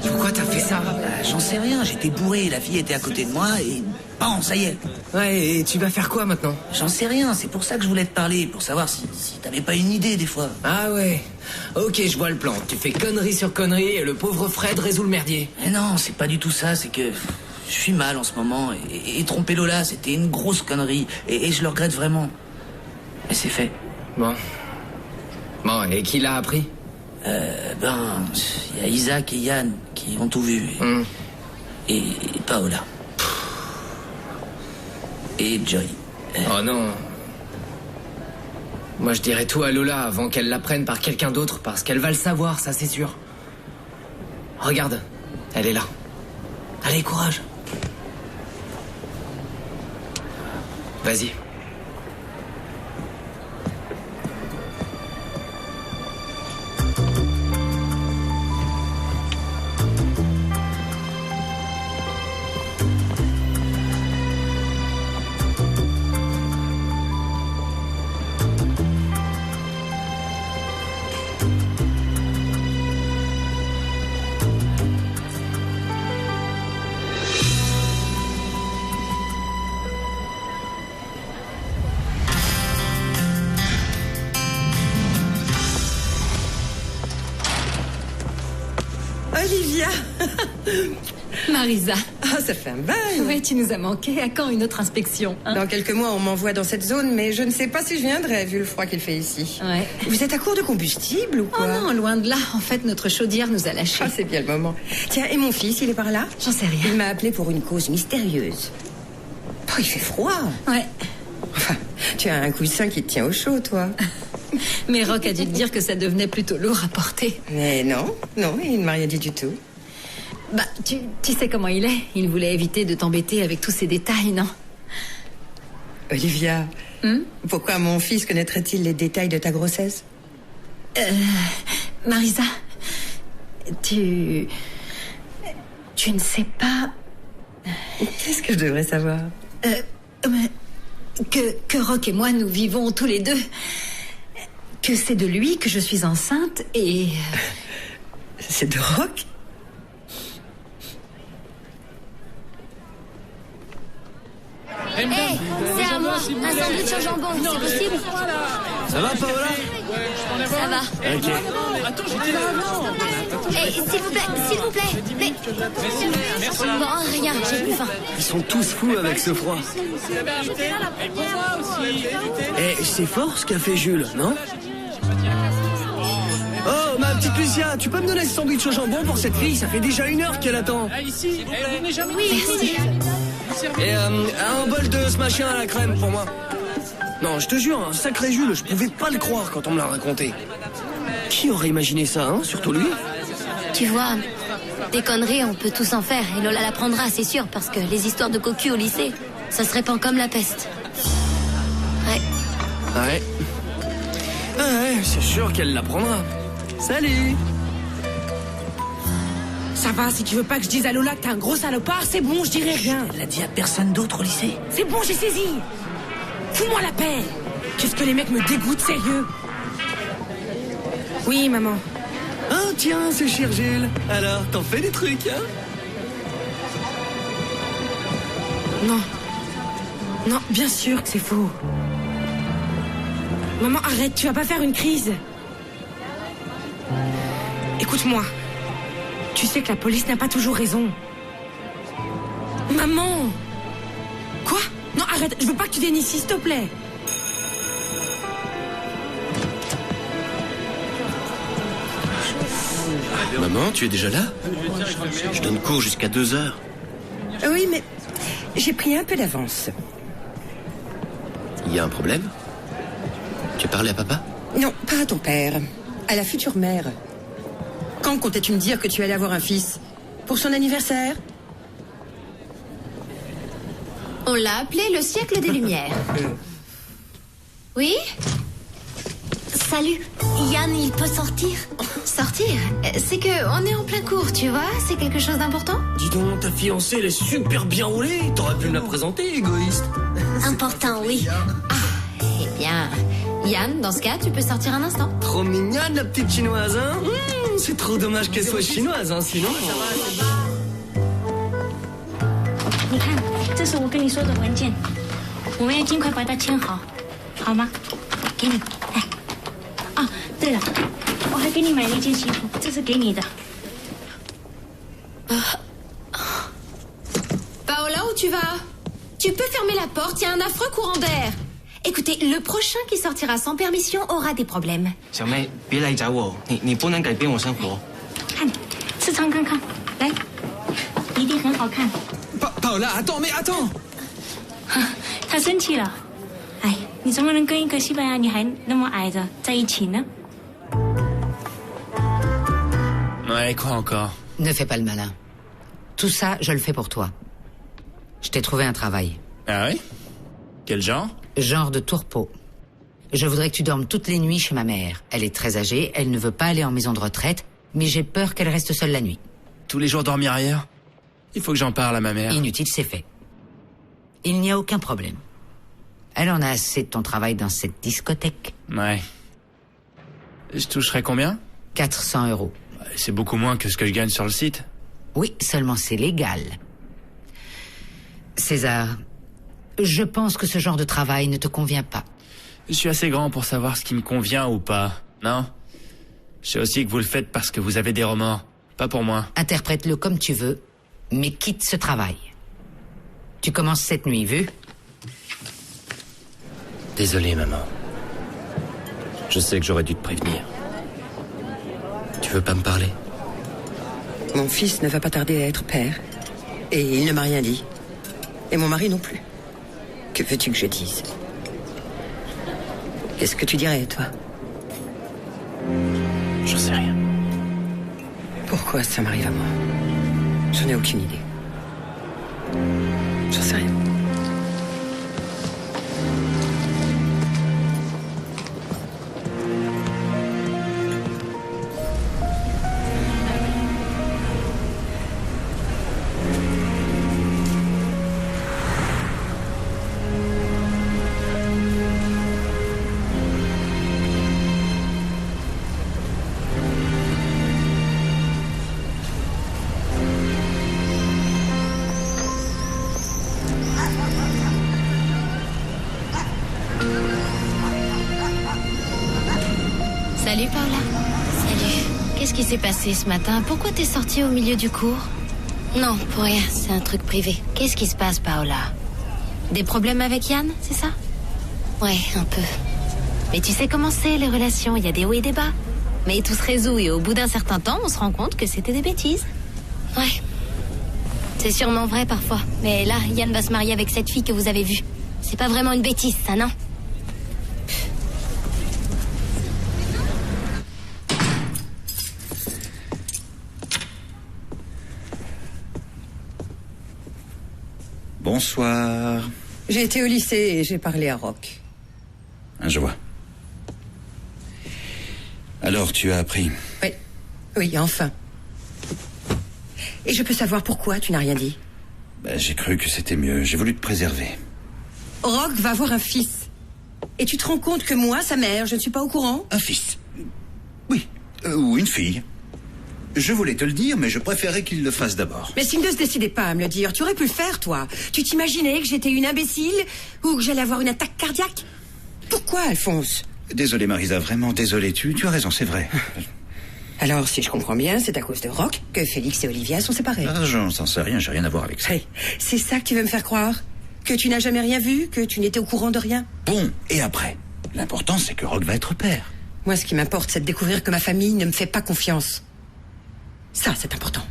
Pourquoi t'as fait ça? J'en sais rien, j'étais bourré, la fille était à côté de moi et... Bon, ça y est. Ouais, et tu vas faire quoi maintenant? J'en sais rien, c'est pour ça que je voulais te parler, pour savoir si t'avais pas une idée des fois. Ah ouais. Ok, je vois le plan. Tu fais connerie sur connerie et le pauvre Fred résout le merdier. Mais non, c'est pas du tout ça, c'est que... Je suis mal en ce moment et tromper Lola, c'était une grosse connerie et je le regrette vraiment. Mais c'est fait. Bon, et qui l'a appris? Il y a Isaac et Yann qui ont tout vu. Et Paola. Et Joy. Oh non. Moi je dirais tout à Lola avant qu'elle l'apprenne par quelqu'un d'autre parce qu'elle va le savoir, ça c'est sûr. Regarde, elle est là. Allez, courage. Vas-y. Olivia. Marisa. Ah, ça fait un bail. Oui, tu nous as manqué. À quand une autre inspection, hein? Dans quelques mois, on m'envoie dans cette zone, mais je ne sais pas si je viendrai, vu le froid qu'il fait ici. Ouais. Vous êtes à court de combustible ou quoi? Oh non, loin de là. En fait, notre chaudière nous a lâchés. Ah, c'est bien le moment. Tiens, et mon fils, il est par là? J'en sais rien. Il m'a appelé pour une cause mystérieuse. Oh, il fait froid. Ouais. Enfin, tu as un coussin qui te tient au chaud, toi. Mais Rock a dû te dire que ça devenait plutôt lourd à porter. Mais non, il ne m'a rien dit du tout. Bah, tu sais comment il est. Il voulait éviter de t'embêter avec tous ces détails, non? Olivia, pourquoi mon fils connaîtrait-il les détails de ta grossesse? Marisa, tu ne sais pas... Qu'est-ce que je devrais savoir? Que Rock et moi, nous vivons tous les deux. Que c'est de lui que je suis enceinte et... C'est de Rock? Hé, c'est à moi. Un sandwich au jambon, c'est possible? Ça va, Paola? Ça va. Ok. Attends, j'étais là avant. Hé, s'il vous plaît. Mais... Bon, rien, j'ai plus faim. Ils sont tous fous avec ce froid. Eh, c'est fort ce qu'a fait Jules, non? Oh, ma petite Lucia, tu peux me donner ce sandwich au jambon pour cette fille? Ça fait déjà 1 heure qu'elle attend. Ici, vous venez jamais. Oui, merci. Et un bol de ce machin à la crème pour moi. Non, je te jure, un sacré Jules, je pouvais pas le croire quand on me l'a raconté. Qui aurait imaginé ça, hein? Surtout lui. Tu vois, des conneries, on peut tous en faire. Et Lola l'apprendra, c'est sûr, parce que les histoires de cocu au lycée, ça se répand comme la peste. Ouais. Ouais. Ah ouais, c'est sûr qu'elle l'apprendra. Salut. Ça va, si tu veux pas que je dise à Lola que t'es un gros salopard, c'est bon, je dirai rien. Elle l'a dit à personne d'autre au lycée. C'est bon, j'ai saisi. Fous-moi la paix. Qu'est-ce que les mecs me dégoûtent, sérieux? Oui, maman. Oh tiens, c'est cher Jules. Alors, t'en fais des trucs, hein? Non, bien sûr que c'est faux. Maman, arrête, tu vas pas faire une crise. Écoute-moi. Tu sais que la police n'a pas toujours raison. Maman! Quoi? Non, arrête, je veux pas que tu viennes ici, s'il te plaît. Maman, tu es déjà là? Je donne cours jusqu'à 2h. Oui, mais j'ai pris un peu d'avance. Il y a un problème? Tu as parlé à papa? Non, pas à ton père. À la future mère. Quand comptais-tu me dire que tu allais avoir un fils? Pour son anniversaire? On l'a appelé le siècle des Lumières. Oui? Salut. Yann, il peut sortir? Sortir? C'est que on est en plein cours, tu vois? C'est quelque chose d'important? Dis donc, ta fiancée, elle est super bien roulée. T'aurais pu me la présenter, égoïste. Important, oui. Eh bien, Yann, dans ce cas, tu peux sortir un instant. Trop mignonne, la petite chinoise, hein? C'est trop dommage qu'elle soit chinoise, hein, sinon... 你看，这是我跟你说的文件，我们要尽快把它签好，好吗？给你，来。啊，对了，我还给你买了一件西服，这是给你的。Paola, où tu vas? Tu peux fermer la porte, il y a un affreux courant d'air. Écoutez, le prochain qui sortira sans permission aura des problèmes. 小妹，别来找我，你不能改变我生活。看，试穿看看，来，一定很好看。Paola, attends, mais attends! 他生气了。哎，你怎么能跟一个西班牙女孩那么矮的在一起呢？ Ouais, quoi encore? Ne fais pas le malin. Tout ça, je le fais pour toi. Je t'ai trouvé un travail. Ah oui? Quel genre? Genre de tourpeau. Je voudrais que tu dormes toutes les nuits chez ma mère. Elle est très âgée, elle ne veut pas aller en maison de retraite, mais j'ai peur qu'elle reste seule la nuit. Tous les jours dormir ailleurs? Il faut que j'en parle à ma mère. Inutile, c'est fait. Il n'y a aucun problème. Elle en a assez de ton travail dans cette discothèque. Ouais. Je toucherai combien? 400 €. C'est beaucoup moins que ce que je gagne sur le site. Oui, seulement c'est légal. César, je pense que ce genre de travail ne te convient pas. Je suis assez grand pour savoir ce qui me convient ou pas, non? Je sais aussi que vous le faites parce que vous avez des remords. Pas pour moi. Interprète-le comme tu veux, mais quitte ce travail. Tu commences cette nuit, vu? Désolé, maman. Je sais que j'aurais dû te prévenir. Tu veux pas me parler? Mon fils ne va pas tarder à être père. Et il ne m'a rien dit. Et mon mari non plus. Que veux-tu que je dise? Qu'est-ce que tu dirais, toi? J'en sais rien. Pourquoi ça m'arrive à moi? J'en ai aucune idée. J'en sais rien. Salut Paola. Salut. Qu'est-ce qui s'est passé ce matin? Pourquoi t'es sortie au milieu du cours? Non, pour rien, c'est un truc privé. Qu'est-ce qui se passe, Paola? Des problèmes avec Yann, c'est ça? Ouais, un peu. Mais tu sais comment c'est, les relations, il y a des hauts et des bas. Mais tout se résout et au bout d'un certain temps, on se rend compte que c'était des bêtises. Ouais. C'est sûrement vrai parfois. Mais là, Yann va se marier avec cette fille que vous avez vue. C'est pas vraiment une bêtise, ça, non? Bonsoir. J'ai été au lycée et j'ai parlé à Rock. Ah, je vois. Alors, tu as appris? Oui. Oui, enfin. Et je peux savoir pourquoi tu n'as rien dit? J'ai cru que c'était mieux. J'ai voulu te préserver. Rock va avoir un fils. Et tu te rends compte que moi, sa mère, je ne suis pas au courant? Un fils? Oui. Ou une fille. Je voulais te le dire, mais je préférais qu'il le fasse d'abord. Mais s'il ne se décidait pas à me le dire, tu aurais pu le faire, toi. Tu t'imaginais que j'étais une imbécile? Ou que j'allais avoir une attaque cardiaque? Pourquoi, Alphonse? Désolé, Marisa, vraiment désolé. Tu as raison, c'est vrai. Alors, si je comprends bien, c'est à cause de Rock que Félix et Olivia sont séparés. Ah, j'en sais rien, j'ai rien à voir avec ça. Hey, c'est ça que tu veux me faire croire? Que tu n'as jamais rien vu? Que tu n'étais au courant de rien? Bon, et après? L'important, c'est que Rock va être père. Moi, ce qui m'importe, c'est de découvrir que ma famille ne me fait pas confiance. Ça, c'est important.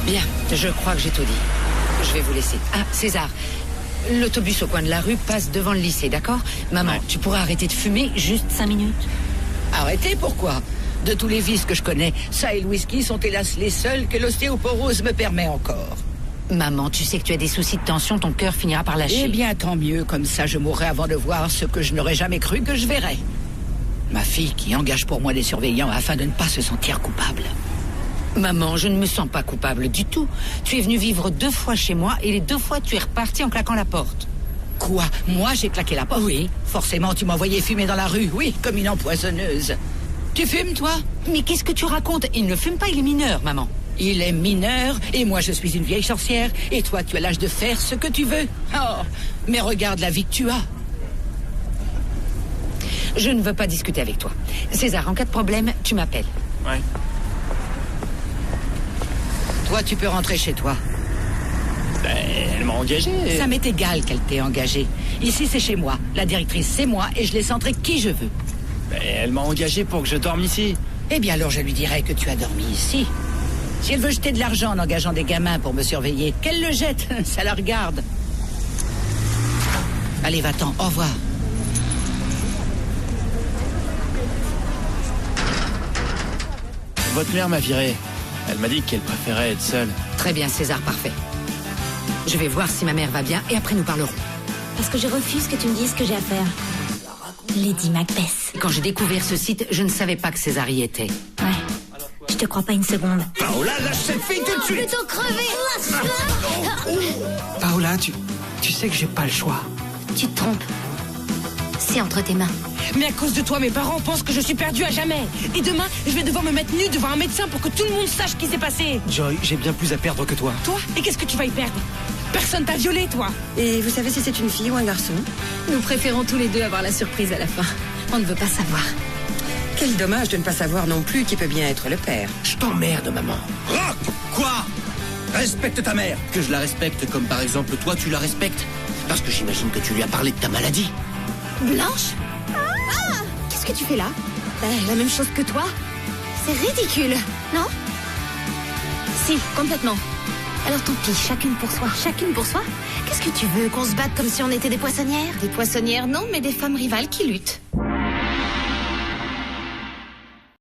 Bien, je crois que j'ai tout dit. Je vais vous laisser. Ah, César, l'autobus au coin de la rue passe devant le lycée, d'accord? Maman, tu pourras arrêter de fumer juste 5 minutes? Arrêtez, pourquoi? De tous les vices que je connais, ça et le whisky sont hélas les seuls que l'ostéoporose me permet encore. Maman, tu sais que tu as des soucis de tension, ton cœur finira par lâcher. Eh bien, tant mieux, comme ça je mourrai avant de voir ce que je n'aurais jamais cru que je verrais. Ma fille qui engage pour moi des surveillants afin de ne pas se sentir coupable. Maman, je ne me sens pas coupable du tout. Tu es venue vivre 2 fois chez moi et les 2 fois tu es reparti en claquant la porte. Quoi? Moi, j'ai claqué la porte? Oui. Forcément, tu m'envoyais fumer dans la rue, oui, comme une empoisonneuse. Tu fumes, toi? Mais qu'est-ce que tu racontes? Il ne fume pas, il est mineur, maman. Il est mineur, et moi je suis une vieille sorcière, et toi tu as l'âge de faire ce que tu veux. Oh, mais regarde la vie que tu as. Je ne veux pas discuter avec toi. César, en cas de problème, tu m'appelles. Ouais. Toi, tu peux rentrer chez toi. Ben, elle m'a engagé. Ça m'est égal qu'elle t'ait engagé. Ici, c'est chez moi. La directrice, c'est moi, et je laisse entrer qui je veux. Ben, elle m'a engagé pour que je dorme ici. Eh bien, alors je lui dirai que tu as dormi ici. Si elle veut jeter de l'argent en engageant des gamins pour me surveiller, qu'elle le jette, ça la regarde. Allez, va-t'en, au revoir. Votre mère m'a viré. Elle m'a dit qu'elle préférait être seule. Très bien, César, parfait. Je vais voir si ma mère va bien et après nous parlerons. Parce que je refuse que tu me dises ce que j'ai à faire. Lady Macbeth. Quand j'ai découvert ce site, je ne savais pas que César y était. Ouais. Je te crois pas une seconde. Paola, lâche cette fille tout de suite. Plutôt crever. Paola, tu sais que j'ai pas le choix. Tu te trompes. C'est entre tes mains. Mais à cause de toi, mes parents pensent que je suis perdue à jamais. Et demain, je vais devoir me mettre nue devant un médecin pour que tout le monde sache ce qui s'est passé. Joy, j'ai bien plus à perdre que toi. Toi? Et qu'est-ce que tu vas y perdre? Personne t'a violée, toi. Et vous savez si c'est une fille ou un garçon? Nous préférons tous les deux avoir la surprise à la fin. On ne veut pas savoir. Quel dommage de ne pas savoir non plus qui peut bien être le père. Je t'emmerde, maman. Rock! Quoi? Respecte ta mère. Que je la respecte comme par exemple toi tu la respectes. Parce que j'imagine que tu lui as parlé de ta maladie. Blanche? Qu'est-ce que tu fais là? La même chose que toi? C'est ridicule, non? Si, complètement. Alors tant pis, chacune pour soi. Chacune pour soi? Qu'est-ce que tu veux? Qu'on se batte comme si on était des poissonnières? Des poissonnières, non, mais des femmes rivales qui luttent.